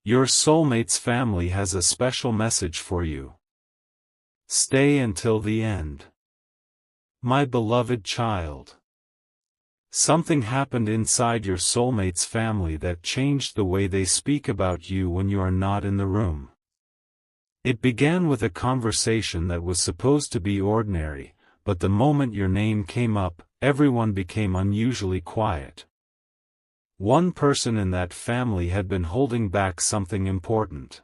Your soulmate's family has a special message for you. Stay until the end. My beloved child. Something happened inside your soulmate's family that changed the way they speak about you when you are not in the room. It began with a conversation that was supposed to be ordinary, but the moment your name came up, everyone became unusually quiet. One person in that family had been holding back something important.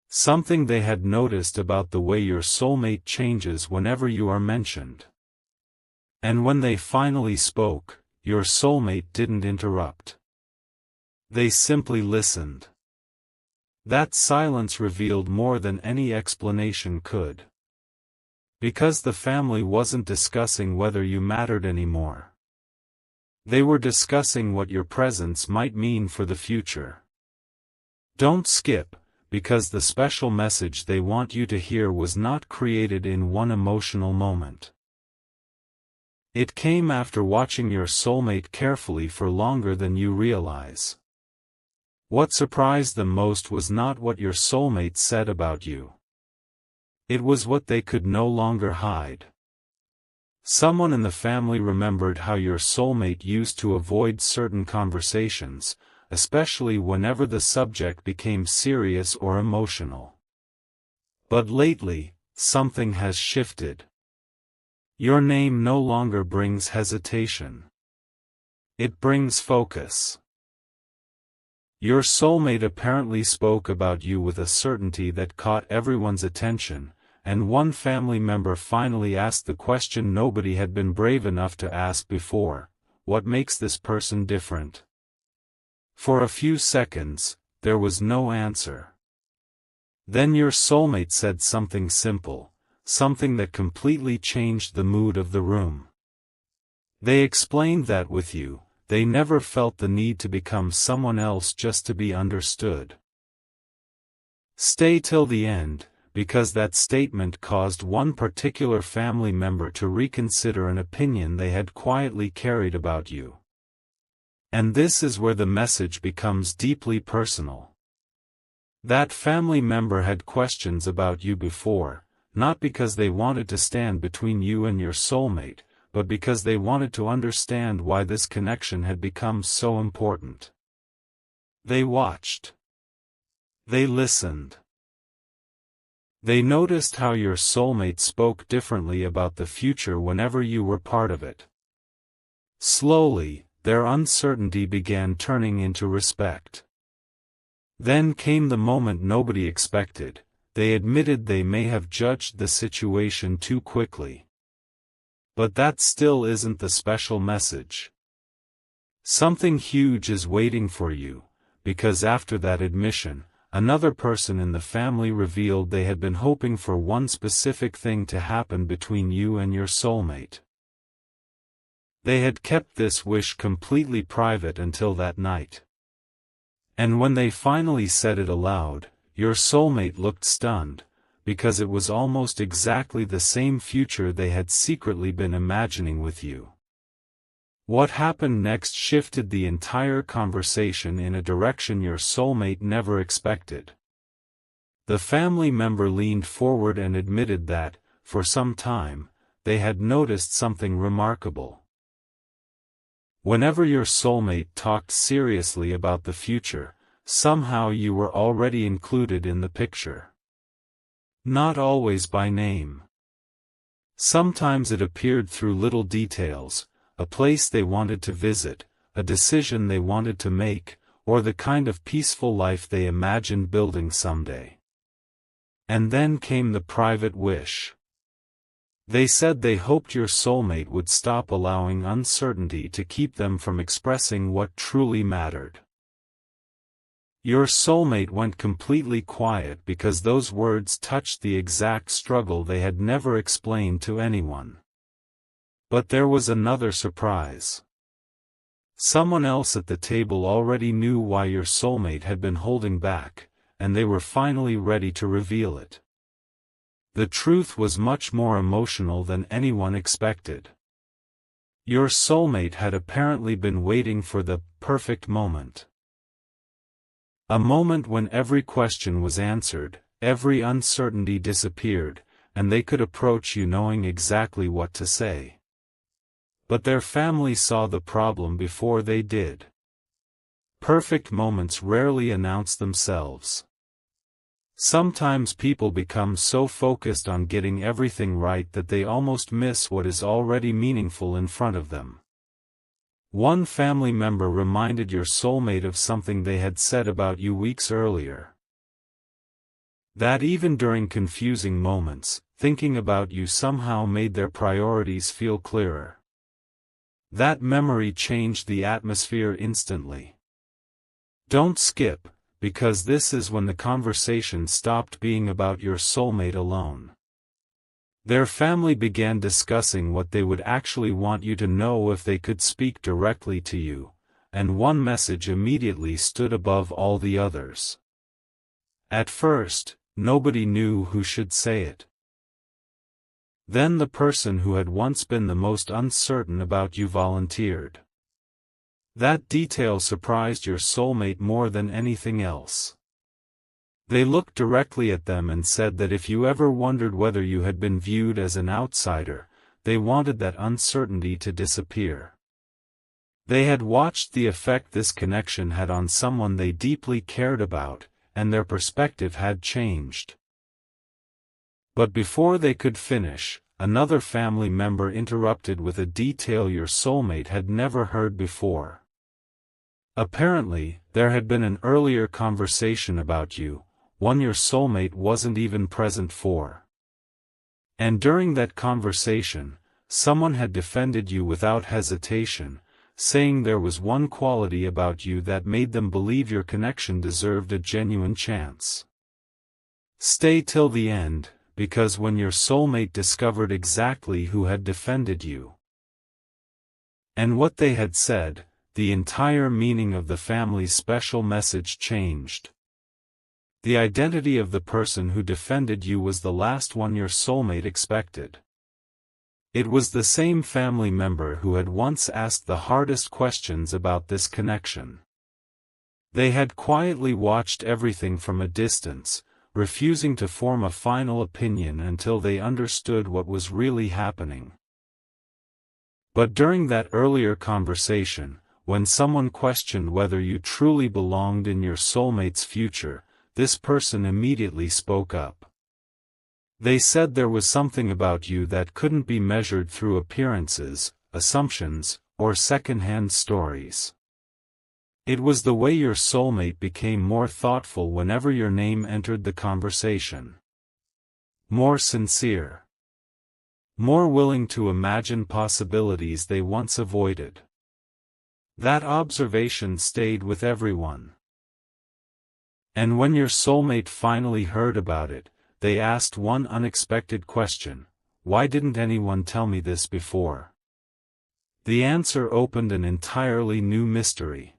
Something they had noticed about the way your soulmate changes whenever you are mentioned. And when they finally spoke, your soulmate didn't interrupt. They simply listened. That silence revealed more than any explanation could. Because the family wasn't discussing whether you mattered anymore. They were discussing what your presence might mean for the future. Don't skip, because the special message they want you to hear was not created in one emotional moment. It came after watching your soulmate carefully for longer than you realize. What surprised them most was not what your soulmate said about you. It was what they could no longer hide. Someone in the family remembered how your soulmate used to avoid certain conversations, especially whenever the subject became serious or emotional. But lately, something has shifted. Your name no longer brings hesitation. It brings focus. Your soulmate apparently spoke about you with a certainty that caught everyone's attention, and one family member finally asked the question nobody had been brave enough to ask before: what makes this person different? For a few seconds, there was no answer. Then your soulmate said something simple, something that completely changed the mood of the room. They explained that with you, they never felt the need to become someone else just to be understood. Stay till the end, because that statement caused one particular family member to reconsider an opinion they had quietly carried about you. And this is where the message becomes deeply personal. That family member had questions about you before, not because they wanted to stand between you and your soulmate, but because they wanted to understand why this connection had become so important. They watched. They listened. They noticed how your soulmate spoke differently about the future whenever you were part of it. Slowly, their uncertainty began turning into respect. Then came the moment nobody expected. They admitted they may have judged the situation too quickly. But that still isn't the special message. Something huge is waiting for you, because after that admission, another person in the family revealed they had been hoping for one specific thing to happen between you and your soulmate. They had kept this wish completely private until that night. And when they finally said it aloud, your soulmate looked stunned, because it was almost exactly the same future they had secretly been imagining with you. What happened next shifted the entire conversation in a direction your soulmate never expected. The family member leaned forward and admitted that, for some time, they had noticed something remarkable. Whenever your soulmate talked seriously about the future, somehow you were already included in the picture. Not always by name. Sometimes it appeared through little details: a place they wanted to visit, a decision they wanted to make, or the kind of peaceful life they imagined building someday. And then came the private wish. They said they hoped your soulmate would stop allowing uncertainty to keep them from expressing what truly mattered. Your soulmate went completely quiet because those words touched the exact struggle they had never explained to anyone. But there was another surprise. Someone else at the table already knew why your soulmate had been holding back, and they were finally ready to reveal it. The truth was much more emotional than anyone expected. Your soulmate had apparently been waiting for the perfect moment. A moment when every question was answered, every uncertainty disappeared, and they could approach you knowing exactly what to say. But their family saw the problem before they did. Perfect moments rarely announce themselves. Sometimes people become so focused on getting everything right that they almost miss what is already meaningful in front of them. One family member reminded your soulmate of something they had said about you weeks earlier. That even during confusing moments, thinking about you somehow made their priorities feel clearer. That memory changed the atmosphere instantly. Don't skip, because this is when the conversation stopped being about your soulmate alone. Their family began discussing what they would actually want you to know if they could speak directly to you, and one message immediately stood above all the others. At first, nobody knew who should say it. Then the person who had once been the most uncertain about you volunteered. That detail surprised your soulmate more than anything else. They looked directly at them and said that if you ever wondered whether you had been viewed as an outsider, they wanted that uncertainty to disappear. They had watched the effect this connection had on someone they deeply cared about, and their perspective had changed. But before they could finish, another family member interrupted with a detail your soulmate had never heard before. Apparently, there had been an earlier conversation about you, one your soulmate wasn't even present for. And during that conversation, someone had defended you without hesitation, saying there was one quality about you that made them believe your connection deserved a genuine chance. Stay till the end, because when your soulmate discovered exactly who had defended you and what they had said, the entire meaning of the family's special message changed. The identity of the person who defended you was the last one your soulmate expected. It was the same family member who had once asked the hardest questions about this connection. They had quietly watched everything from a distance, refusing to form a final opinion until they understood what was really happening. But during that earlier conversation, when someone questioned whether you truly belonged in your soulmate's future, this person immediately spoke up. They said there was something about you that couldn't be measured through appearances, assumptions, or second-hand stories. It was the way your soulmate became more thoughtful whenever your name entered the conversation. More sincere. More willing to imagine possibilities they once avoided. That observation stayed with everyone. And when your soulmate finally heard about it, they asked one unexpected question: why didn't anyone tell me this before? The answer opened an entirely new mystery.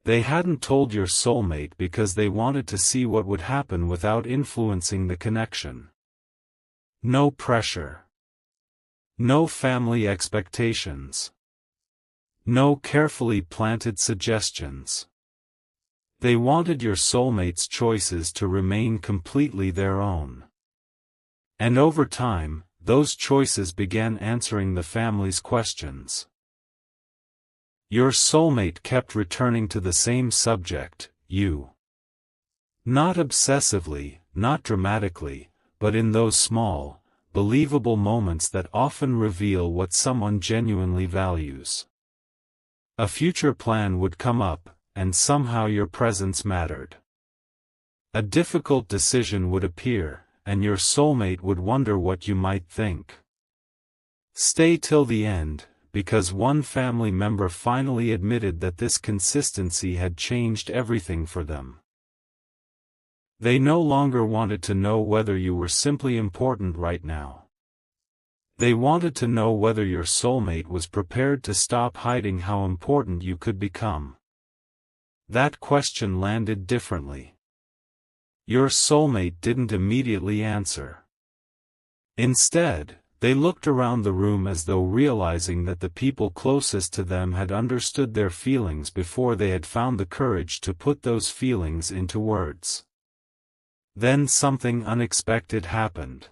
They hadn't told your soulmate because they wanted to see what would happen without influencing the connection. No pressure. No family expectations. No carefully planted suggestions. They wanted your soulmate's choices to remain completely their own. And over time, those choices began answering the family's questions. Your soulmate kept returning to the same subject, you. Not obsessively, not dramatically, but in those small, believable moments that often reveal what someone genuinely values. A future plan would come up, and somehow your presence mattered. A difficult decision would appear, and your soulmate would wonder what you might think. Stay till the end, because one family member finally admitted that this consistency had changed everything for them. They no longer wanted to know whether you were simply important right now. They wanted to know whether your soulmate was prepared to stop hiding how important you could become. That question landed differently. Your soulmate didn't immediately answer. Instead, They looked around the room as though realizing that the people closest to them had understood their feelings before they had found the courage to put those feelings into words. Then something unexpected happened.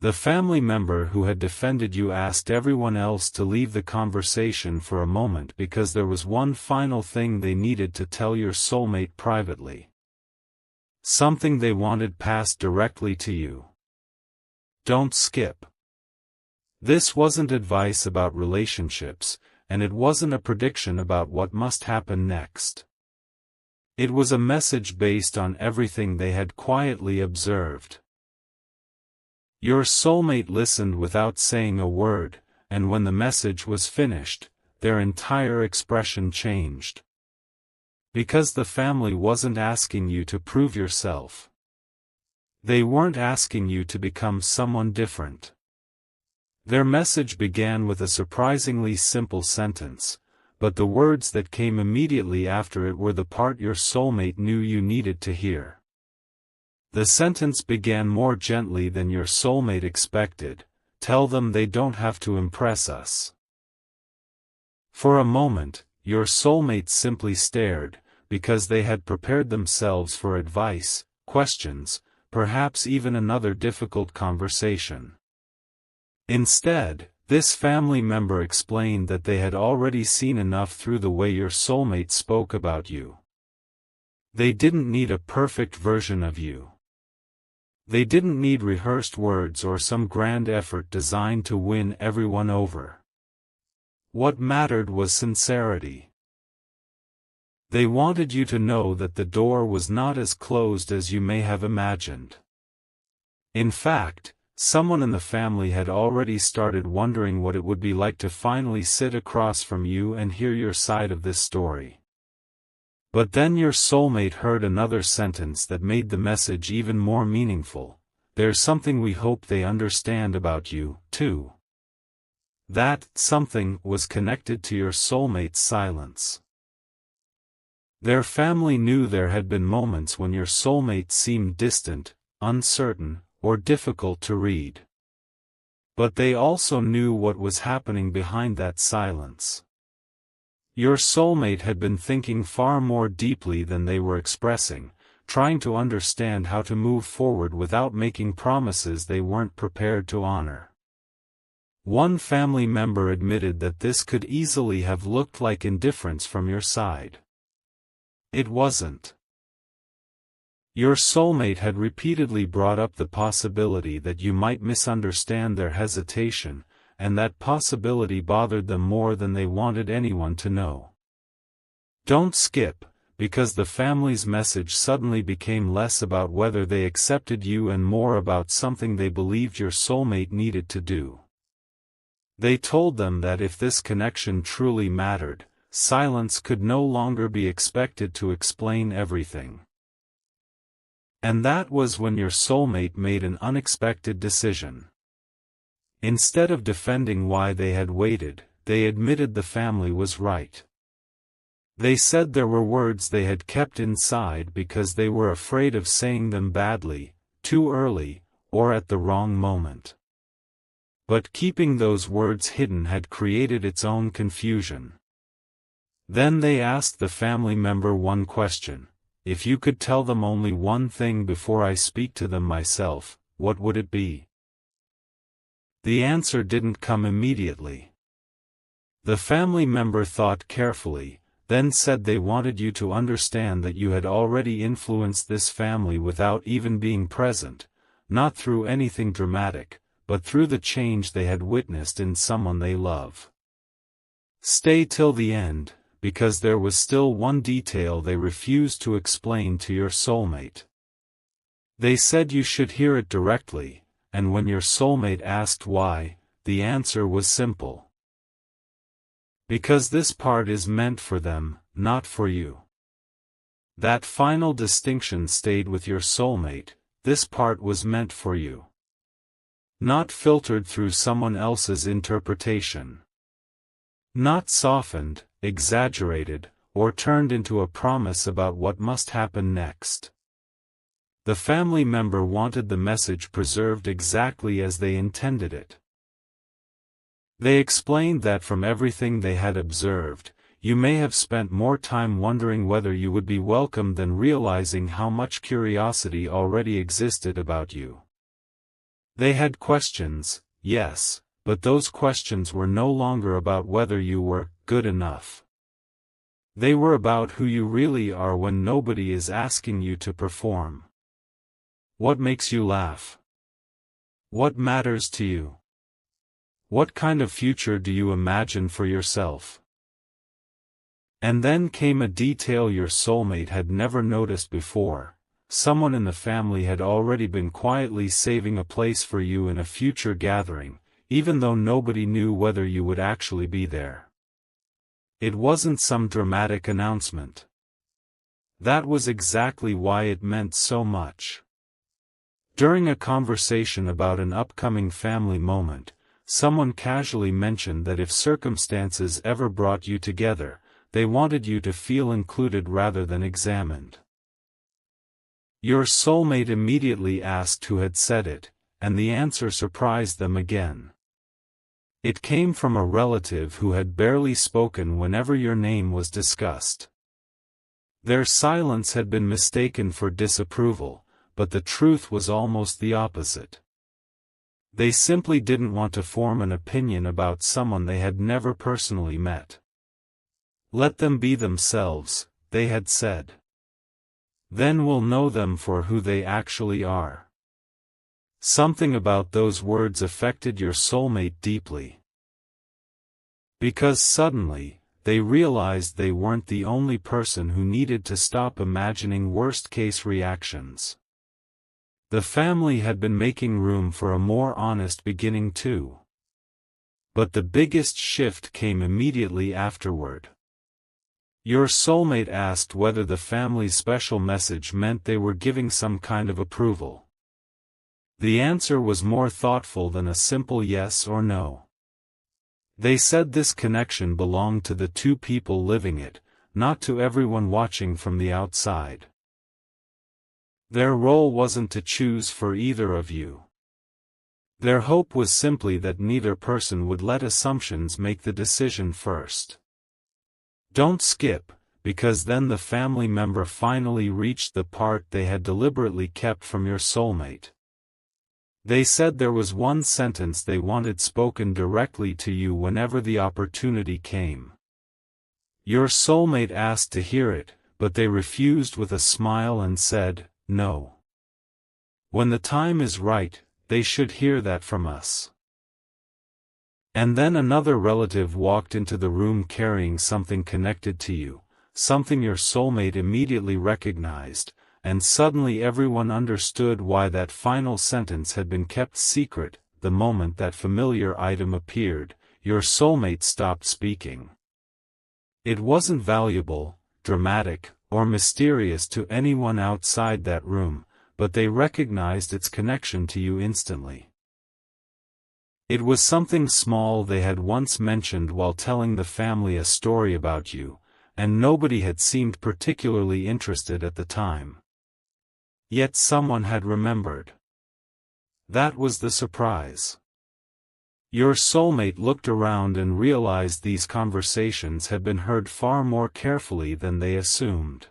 The family member who had defended you asked everyone else to leave the conversation for a moment because there was one final thing they needed to tell your soulmate privately. Something they wanted passed directly to you. Don't skip. This wasn't advice about relationships, and it wasn't a prediction about what must happen next. It was a message based on everything they had quietly observed. Your soulmate listened without saying a word, and when the message was finished, their entire expression changed. Because the family wasn't asking you to prove yourself. They weren't asking you to become someone different. Their message began with a surprisingly simple sentence, but the words that came immediately after it were the part your soulmate knew you needed to hear. The sentence began more gently than your soulmate expected. Tell them they don't have to impress us. For a moment, your soulmate simply stared, because they had prepared themselves for advice, questions, perhaps even another difficult conversation. Instead, this family member explained that they had already seen enough through the way your soulmate spoke about you. They didn't need a perfect version of you. They didn't need rehearsed words or some grand effort designed to win everyone over. What mattered was sincerity. They wanted you to know that the door was not as closed as you may have imagined. In fact, someone in the family had already started wondering what it would be like to finally sit across from you and hear your side of this story. But then your soulmate heard another sentence that made the message even more meaningful. There's something we hope they understand about you, too. That something was connected to your soulmate's silence. Their family knew there had been moments when your soulmate seemed distant, uncertain, or difficult to read. But they also knew what was happening behind that silence. Your soulmate had been thinking far more deeply than they were expressing, trying to understand how to move forward without making promises they weren't prepared to honor. One family member admitted that this could easily have looked like indifference from your side. It wasn't. Your soulmate had repeatedly brought up the possibility that you might misunderstand their hesitation, and that possibility bothered them more than they wanted anyone to know. Don't skip, because the family's message suddenly became less about whether they accepted you and more about something they believed your soulmate needed to do. They told them that if this connection truly mattered, silence could no longer be expected to explain everything. And that was when your soulmate made an unexpected decision. Instead of defending why they had waited, they admitted the family was right. They said there were words they had kept inside because they were afraid of saying them badly, too early, or at the wrong moment. But keeping those words hidden had created its own confusion. Then they asked the family member one question: if you could tell them only one thing before I speak to them myself, what would it be? The answer didn't come immediately. The family member thought carefully, then said they wanted you to understand that you had already influenced this family without even being present, not through anything dramatic, but through the change they had witnessed in someone they love. Stay till the end, because there was still one detail they refused to explain to your soulmate. They said you should hear it directly, and when your soulmate asked why, the answer was simple. Because this part is meant for them, not for you. That final distinction stayed with your soulmate. This part was meant for you. Not filtered through someone else's interpretation. Not softened, exaggerated, or turned into a promise about what must happen next. The family member wanted the message preserved exactly as they intended it. They explained that from everything they had observed, you may have spent more time wondering whether you would be welcome than realizing how much curiosity already existed about you. They had questions, yes, but those questions were no longer about whether you were good enough. They were about who you really are when nobody is asking you to perform. What makes you laugh? What matters to you? What kind of future do you imagine for yourself? And then came a detail your soulmate had never noticed before. Someone in the family had already been quietly saving a place for you in a future gathering, even though nobody knew whether you would actually be there. It wasn't some dramatic announcement. That was exactly why it meant so much. During a conversation about an upcoming family moment, someone casually mentioned that if circumstances ever brought you together, they wanted you to feel included rather than examined. Your soulmate immediately asked who had said it, and the answer surprised them again. It came from a relative who had barely spoken whenever your name was discussed. Their silence had been mistaken for disapproval, but the truth was almost the opposite. They simply didn't want to form an opinion about someone they had never personally met. Let them be themselves, they had said. Then we'll know them for who they actually are. Something about those words affected your soulmate deeply. Because suddenly, they realized they weren't the only person who needed to stop imagining worst-case reactions. The family had been making room for a more honest beginning too. But the biggest shift came immediately afterward. Your soulmate asked whether the family's special message meant they were giving some kind of approval. The answer was more thoughtful than a simple yes or no. They said this connection belonged to the two people living it, not to everyone watching from the outside. Their role wasn't to choose for either of you. Their hope was simply that neither person would let assumptions make the decision first. Don't skip, because then the family member finally reached the part they had deliberately kept from your soulmate. They said there was one sentence they wanted spoken directly to you whenever the opportunity came. Your soulmate asked to hear it, but they refused with a smile and said, "No. When the time is right, they should hear that from us." And then another relative walked into the room carrying something connected to you, something your soulmate immediately recognized, and suddenly everyone understood why that final sentence had been kept secret. The moment that familiar item appeared, your soulmate stopped speaking. It wasn't valuable, dramatic, or mysterious to anyone outside that room, but they recognized its connection to you instantly. It was something small they had once mentioned while telling the family a story about you, and nobody had seemed particularly interested at the time. Yet someone had remembered. That was the surprise. Your soulmate looked around and realized these conversations had been heard far more carefully than they assumed.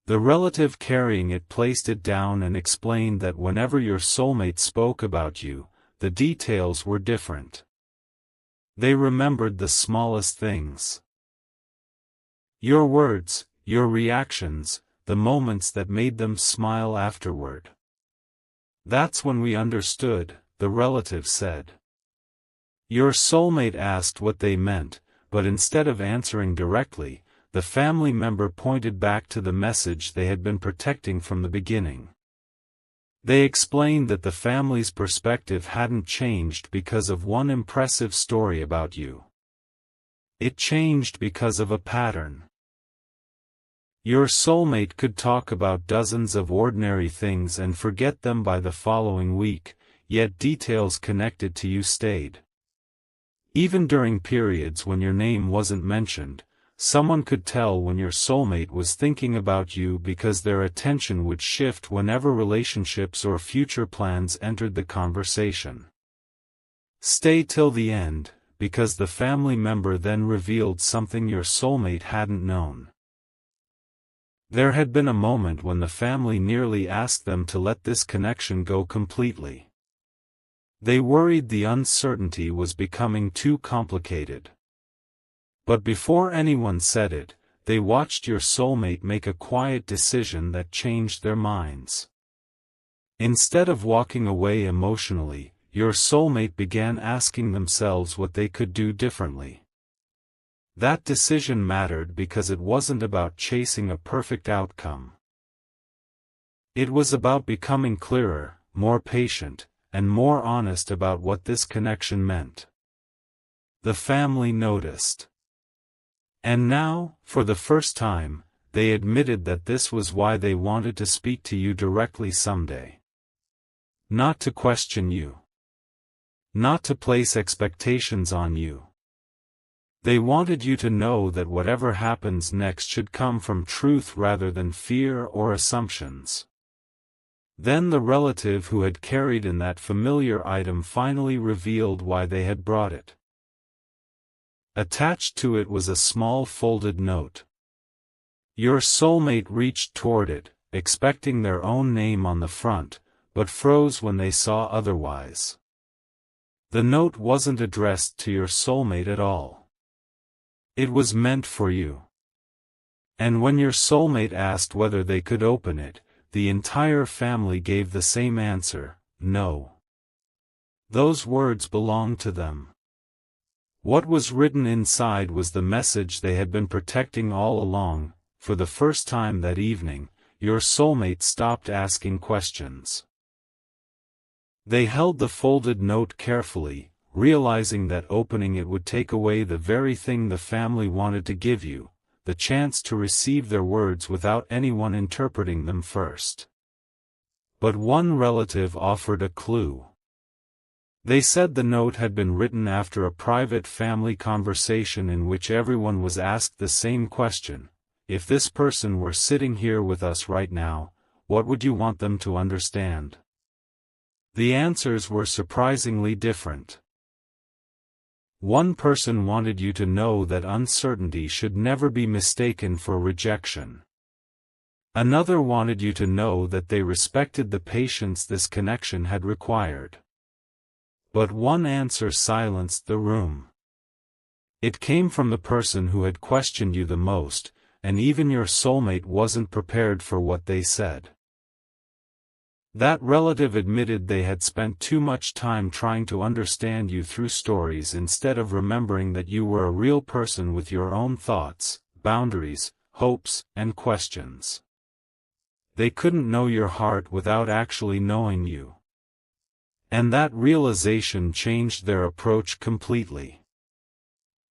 The relative carrying it placed it down and explained that whenever your soulmate spoke about you, the details were different. They remembered the smallest things. Your words, your reactions, the moments that made them smile afterward. That's when we understood, the relative said. Your soulmate asked what they meant, but instead of answering directly, the family member pointed back to the message they had been protecting from the beginning. They explained that the family's perspective hadn't changed because of one impressive story about you. It changed because of a pattern. Your soulmate could talk about dozens of ordinary things and forget them by the following week, yet details connected to you stayed. Even during periods when your name wasn't mentioned, someone could tell when your soulmate was thinking about you because their attention would shift whenever relationships or future plans entered the conversation. Stay till the end, because the family member then revealed something your soulmate hadn't known. There had been a moment when the family nearly asked them to let this connection go completely. They worried the uncertainty was becoming too complicated. But before anyone said it, they watched your soulmate make a quiet decision that changed their minds. Instead of walking away emotionally, your soulmate began asking themselves what they could do differently. That decision mattered because it wasn't about chasing a perfect outcome. It was about becoming clearer, more patient, and more honest about what this connection meant. The family noticed. And now, for the first time, they admitted that this was why they wanted to speak to you directly someday. Not to question you. Not to place expectations on you. They wanted you to know that whatever happens next should come from truth rather than fear or assumptions. Then the relative who had carried in that familiar item finally revealed why they had brought it. Attached to it was a small folded note. Your soulmate reached toward it, expecting their own name on the front, but froze when they saw otherwise. The note wasn't addressed to your soulmate at all. It was meant for you. And when your soulmate asked whether they could open it, the entire family gave the same answer: no. Those words belonged to them. What was written inside was the message they had been protecting all along. For the first time that evening, your soulmate stopped asking questions. They held the folded note carefully, realizing that opening it would take away the very thing the family wanted to give you, the chance to receive their words without anyone interpreting them first. But one relative offered a clue. They said the note had been written after a private family conversation in which everyone was asked the same question: if this person were sitting here with us right now, what would you want them to understand? The answers were surprisingly different. One person wanted you to know that uncertainty should never be mistaken for rejection. Another wanted you to know that they respected the patience this connection had required. But one answer silenced the room. It came from the person who had questioned you the most, and even your soulmate wasn't prepared for what they said. That relative admitted they had spent too much time trying to understand you through stories instead of remembering that you were a real person with your own thoughts, boundaries, hopes, and questions. They couldn't know your heart without actually knowing you. And that realization changed their approach completely.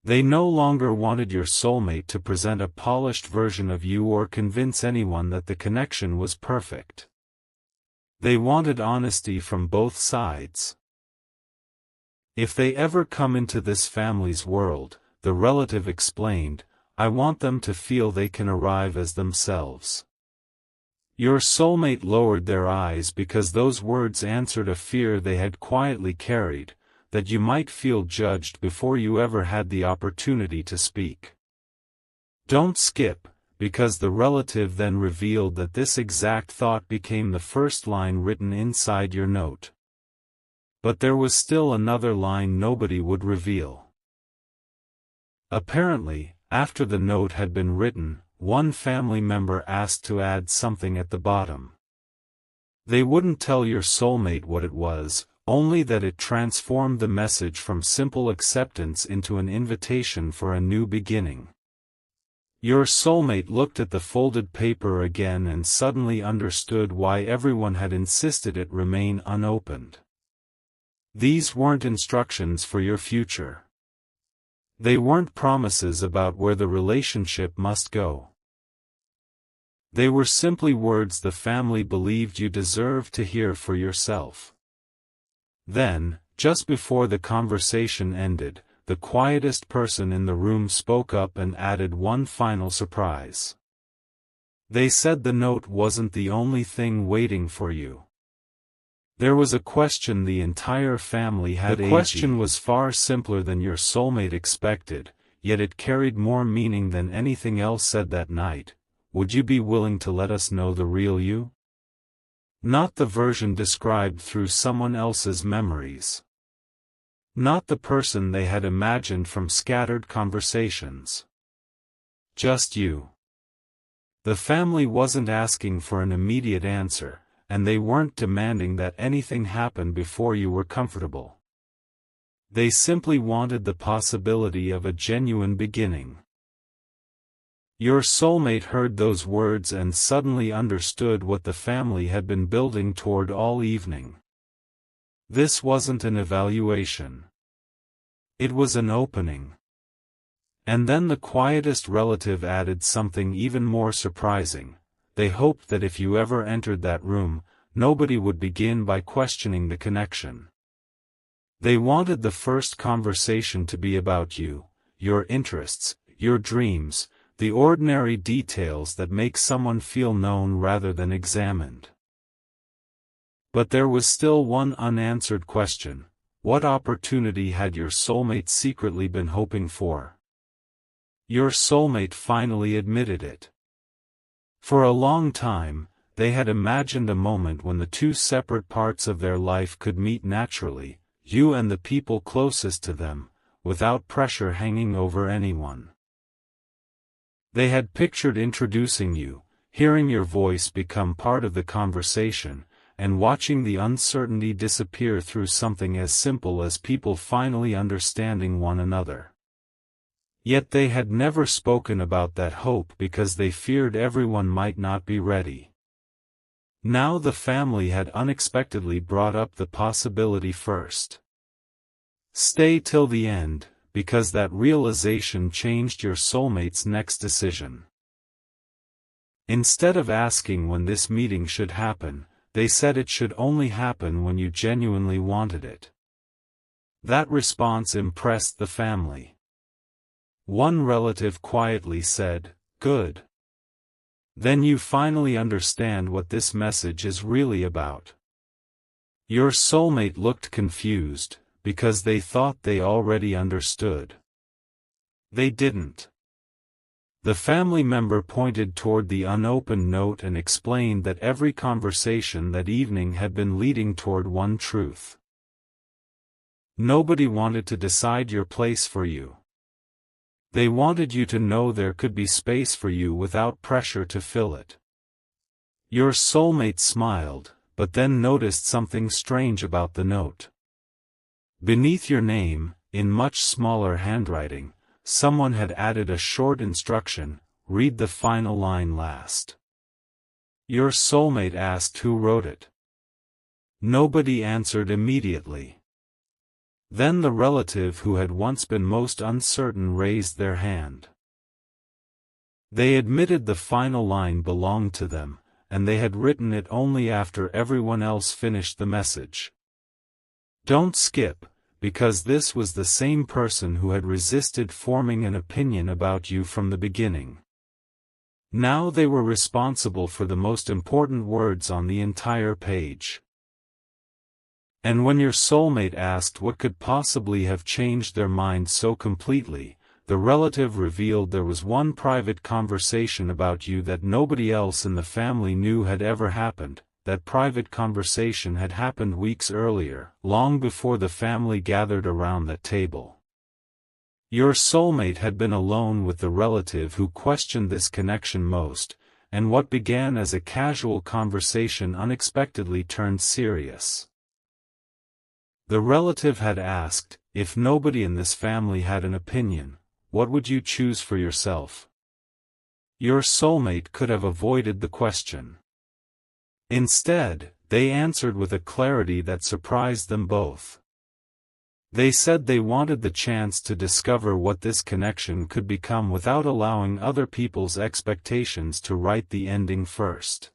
They no longer wanted your soulmate to present a polished version of you or convince anyone that the connection was perfect. They wanted honesty from both sides. If they ever come into this family's world, the relative explained, I want them to feel they can arrive as themselves. Your soulmate lowered their eyes because those words answered a fear they had quietly carried, that you might feel judged before you ever had the opportunity to speak. Don't skip, because the relative then revealed that this exact thought became the first line written inside your note. But there was still another line nobody would reveal. Apparently, after the note had been written, one family member asked to add something at the bottom. They wouldn't tell your soulmate what it was, only that it transformed the message from simple acceptance into an invitation for a new beginning. Your soulmate looked at the folded paper again and suddenly understood why everyone had insisted it remain unopened. These weren't instructions for your future. They weren't promises about where the relationship must go. They were simply words the family believed you deserved to hear for yourself. Then, just before the conversation ended, the quietest person in the room spoke up and added one final surprise. They said the note wasn't the only thing waiting for you. There was a question the entire family had. The question was far simpler than your soulmate expected, yet it carried more meaning than anything else said that night. Would you be willing to let us know the real you? Not the version described through someone else's memories. Not the person they had imagined from scattered conversations. Just you. The family wasn't asking for an immediate answer, and they weren't demanding that anything happen before you were comfortable. They simply wanted the possibility of a genuine beginning. Your soulmate heard those words and suddenly understood what the family had been building toward all evening. This wasn't an evaluation. It was an opening. And then the quietest relative added something even more surprising. They hoped that if you ever entered that room, nobody would begin by questioning the connection. They wanted the first conversation to be about you, your interests, your dreams, the ordinary details that make someone feel known rather than examined. But there was still one unanswered question. What opportunity had your soulmate secretly been hoping for? Your soulmate finally admitted it. For a long time, they had imagined a moment when the two separate parts of their life could meet naturally, you and the people closest to them, without pressure hanging over anyone. They had pictured introducing you, hearing your voice become part of the conversation, and watching the uncertainty disappear through something as simple as people finally understanding one another. Yet they had never spoken about that hope because they feared everyone might not be ready. Now the family had unexpectedly brought up the possibility first. Stay till the end, because that realization changed your soulmate's next decision. Instead of asking when this meeting should happen, they said it should only happen when you genuinely wanted it. That response impressed the family. One relative quietly said, "Good. Then you finally understand what this message is really about." Your soulmate looked confused, because they thought they already understood. They didn't. The family member pointed toward the unopened note and explained that every conversation that evening had been leading toward one truth. Nobody wanted to decide your place for you. They wanted you to know there could be space for you without pressure to fill it. Your soulmate smiled, but then noticed something strange about the note. Beneath your name, in much smaller handwriting, someone had added a short instruction: read the final line last. Your soulmate asked who wrote it. Nobody answered immediately. Then the relative who had once been most uncertain raised their hand. They admitted the final line belonged to them, and they had written it only after everyone else finished the message. Don't skip, because this was the same person who had resisted forming an opinion about you from the beginning. Now they were responsible for the most important words on the entire page. And when your soulmate asked what could possibly have changed their mind so completely, the relative revealed there was one private conversation about you that nobody else in the family knew had ever happened. That private conversation had happened weeks earlier, long before the family gathered around that table. Your soulmate had been alone with the relative who questioned this connection most, and what began as a casual conversation unexpectedly turned serious. The relative had asked, if nobody in this family had an opinion, what would you choose for yourself? Your soulmate could have avoided the question. Instead, they answered with a clarity that surprised them both. They said they wanted the chance to discover what this connection could become without allowing other people's expectations to write the ending first.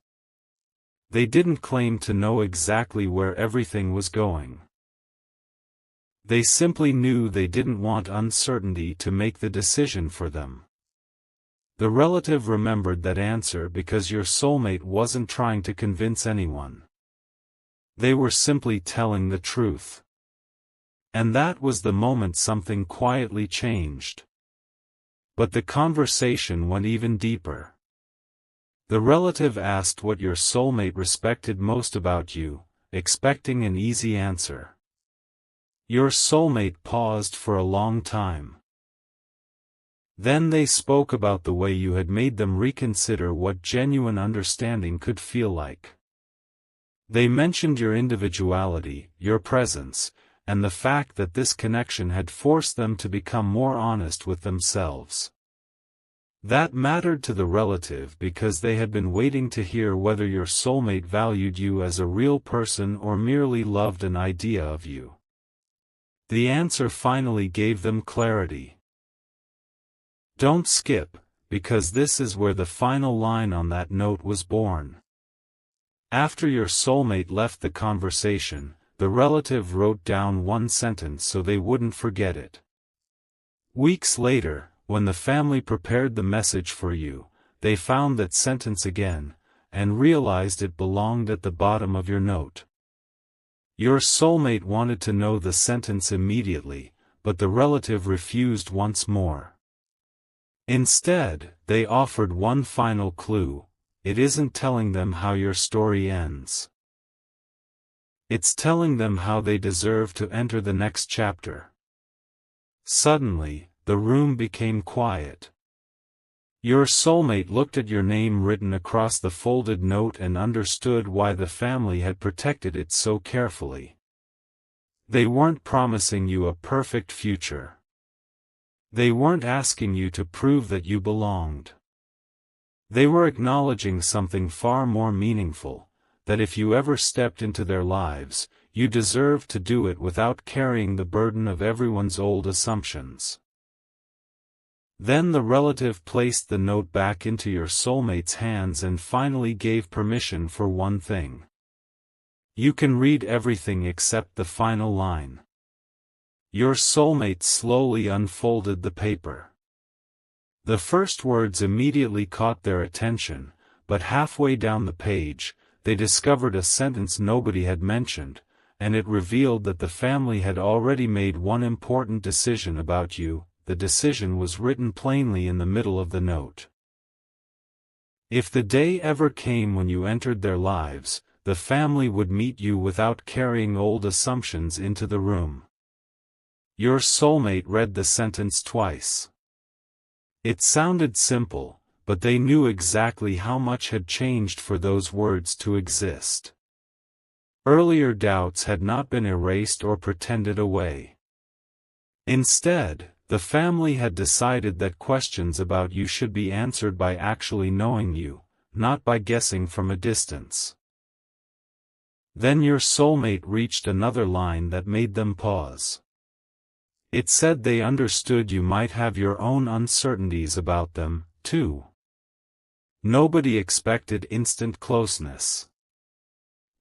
They didn't claim to know exactly where everything was going. They simply knew they didn't want uncertainty to make the decision for them. The relative remembered that answer because your soulmate wasn't trying to convince anyone. They were simply telling the truth. And that was the moment something quietly changed. But the conversation went even deeper. The relative asked what your soulmate respected most about you, expecting an easy answer. Your soulmate paused for a long time. Then they spoke about the way you had made them reconsider what genuine understanding could feel like. They mentioned your individuality, your presence, and the fact that this connection had forced them to become more honest with themselves. That mattered to the relative because they had been waiting to hear whether your soulmate valued you as a real person or merely loved an idea of you. The answer finally gave them clarity. Don't skip, because this is where the final line on that note was born. After your soulmate left the conversation, the relative wrote down one sentence so they wouldn't forget it. Weeks later, when the family prepared the message for you, they found that sentence again, and realized it belonged at the bottom of your note. Your soulmate wanted to know the sentence immediately, but the relative refused once more. Instead, they offered one final clue: it isn't telling them how your story ends. It's telling them how they deserve to enter the next chapter. Suddenly, the room became quiet. Your soulmate looked at your name written across the folded note and understood why the family had protected it so carefully. They weren't promising you a perfect future. They weren't asking you to prove that you belonged. They were acknowledging something far more meaningful, that if you ever stepped into their lives, you deserved to do it without carrying the burden of everyone's old assumptions. Then the relative placed the note back into your soulmate's hands and finally gave permission for one thing. You can read everything except the final line. Your soulmate slowly unfolded the paper. The first words immediately caught their attention, but halfway down the page, they discovered a sentence nobody had mentioned, and it revealed that the family had already made one important decision about you. The decision was written plainly in the middle of the note. If the day ever came when you entered their lives, the family would meet you without carrying old assumptions into the room. Your soulmate read the sentence twice. It sounded simple, but they knew exactly how much had changed for those words to exist. Earlier doubts had not been erased or pretended away. Instead, the family had decided that questions about you should be answered by actually knowing you, not by guessing from a distance. Then your soulmate reached another line that made them pause. It said they understood you might have your own uncertainties about them, too. Nobody expected instant closeness.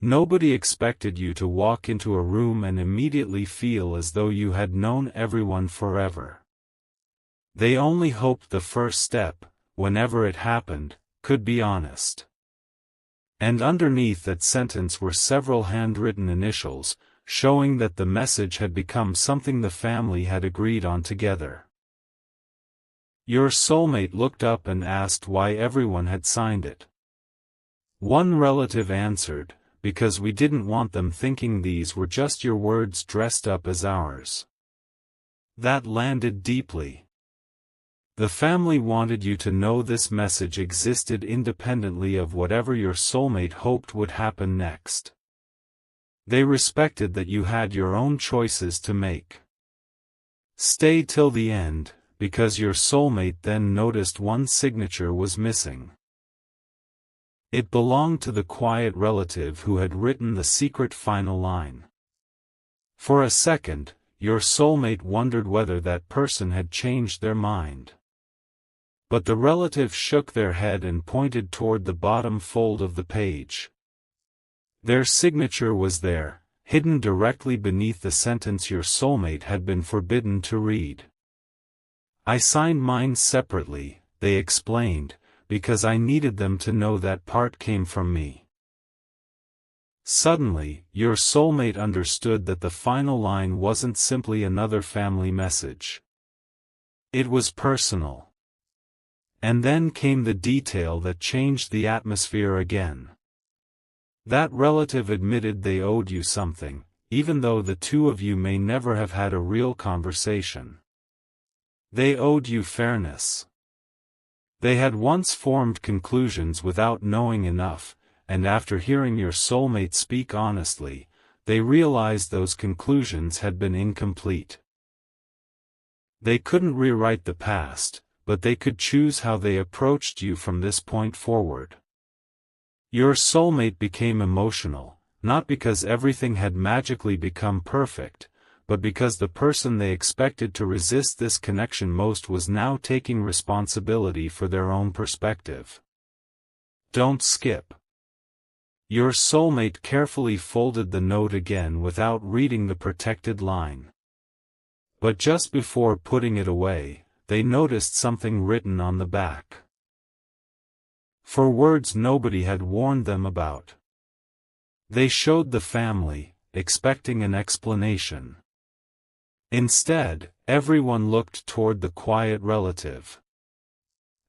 Nobody expected you to walk into a room and immediately feel as though you had known everyone forever. They only hoped the first step, whenever it happened, could be honest. And underneath that sentence were several handwritten initials, showing that the message had become something the family had agreed on together. Your soulmate looked up and asked why everyone had signed it. One relative answered, because we didn't want them thinking these were just your words dressed up as ours. That landed deeply. The family wanted you to know this message existed independently of whatever your soulmate hoped would happen next. They respected that you had your own choices to make. Stay till the end, because your soulmate then noticed one signature was missing. It belonged to the quiet relative who had written the secret final line. For a second, your soulmate wondered whether that person had changed their mind. But the relative shook their head and pointed toward the bottom fold of the page. Their signature was there, hidden directly beneath the sentence your soulmate had been forbidden to read. "I signed mine separately," they explained, "because I needed them to know that part came from me." Suddenly, your soulmate understood that the final line wasn't simply another family message. It was personal. And then came the detail that changed the atmosphere again. That relative admitted they owed you something, even though the two of you may never have had a real conversation. They owed you fairness. They had once formed conclusions without knowing enough, and after hearing your soulmate speak honestly, they realized those conclusions had been incomplete. They couldn't rewrite the past, but they could choose how they approached you from this point forward. Your soulmate became emotional, not because everything had magically become perfect, but because the person they expected to resist this connection most was now taking responsibility for their own perspective. Don't skip. Your soulmate carefully folded the note again without reading the protected line. But just before putting it away, they noticed something written on the back. 4 words nobody had warned them about. They showed the family, expecting an explanation. Instead, everyone looked toward the quiet relative.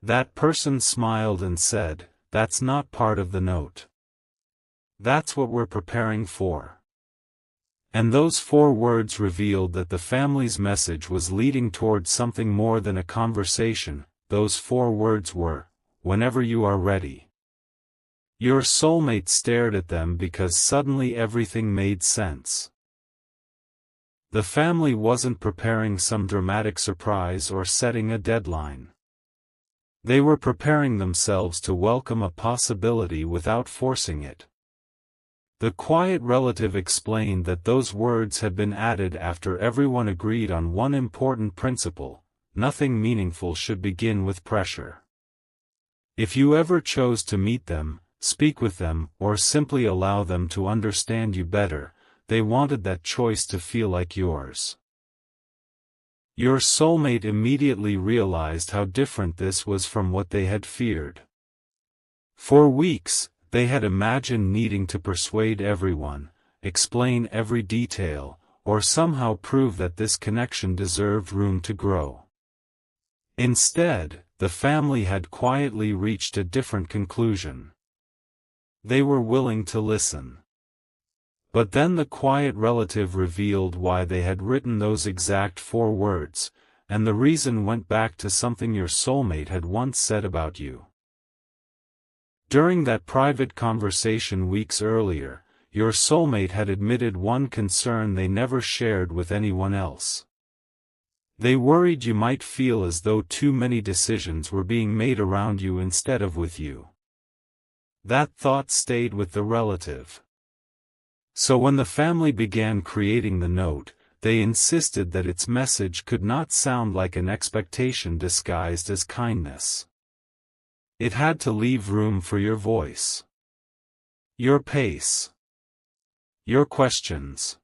That person smiled and said, "That's not part of the note. That's what we're preparing for." And those 4 words revealed that the family's message was leading toward something more than a conversation. Those 4 words were, "Whenever you are ready." Your soulmate stared at them because suddenly everything made sense. The family wasn't preparing some dramatic surprise or setting a deadline. They were preparing themselves to welcome a possibility without forcing it. The quiet relative explained that those words had been added after everyone agreed on one important principle: nothing meaningful should begin with pressure. If you ever chose to meet them, speak with them, or simply allow them to understand you better, they wanted that choice to feel like yours. Your soulmate immediately realized how different this was from what they had feared. For weeks, they had imagined needing to persuade everyone, explain every detail, or somehow prove that this connection deserved room to grow. Instead, the family had quietly reached a different conclusion. They were willing to listen. But then the quiet relative revealed why they had written those exact 4 words, and the reason went back to something your soulmate had once said about you. During that private conversation weeks earlier, your soulmate had admitted one concern they never shared with anyone else. They worried you might feel as though too many decisions were being made around you instead of with you. That thought stayed with the relative. So when the family began creating the note, they insisted that its message could not sound like an expectation disguised as kindness. It had to leave room for your voice, your pace, your questions.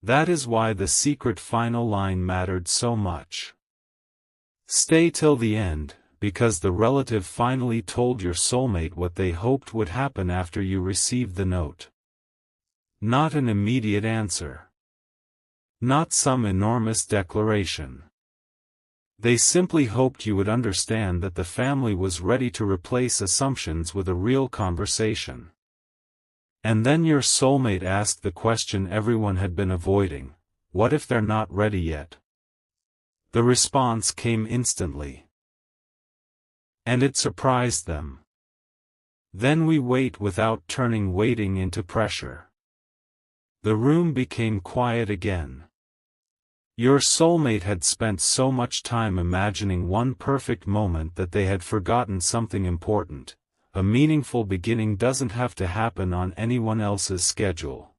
That is why the secret final line mattered so much. Stay till the end, because the relative finally told your soulmate what they hoped would happen after you received the note. Not an immediate answer. Not some enormous declaration. They simply hoped you would understand that the family was ready to replace assumptions with a real conversation. And then your soulmate asked the question everyone had been avoiding: what if they're not ready yet? The response came instantly. And it surprised them. Then we wait without turning waiting into pressure. The room became quiet again. Your soulmate had spent so much time imagining one perfect moment that they had forgotten something important. A meaningful beginning doesn't have to happen on anyone else's schedule.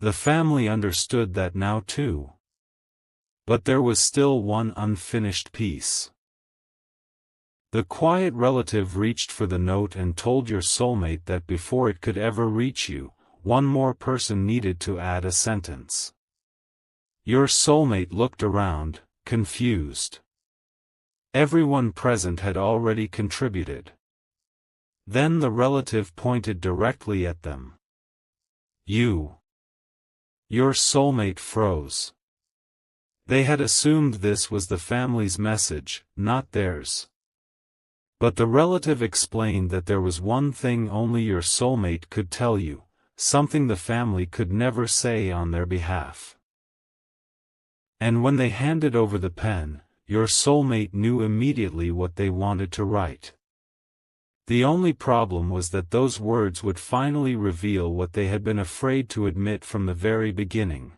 The family understood that now too. But there was still one unfinished piece. The quiet relative reached for the note and told your soulmate that before it could ever reach you, one more person needed to add a sentence. Your soulmate looked around, confused. Everyone present had already contributed. Then the relative pointed directly at them. You. Your soulmate froze. They had assumed this was the family's message, not theirs. But the relative explained that there was one thing only your soulmate could tell you, something the family could never say on their behalf. And when they handed over the pen, your soulmate knew immediately what they wanted to write. The only problem was that those words would finally reveal what they had been afraid to admit from the very beginning.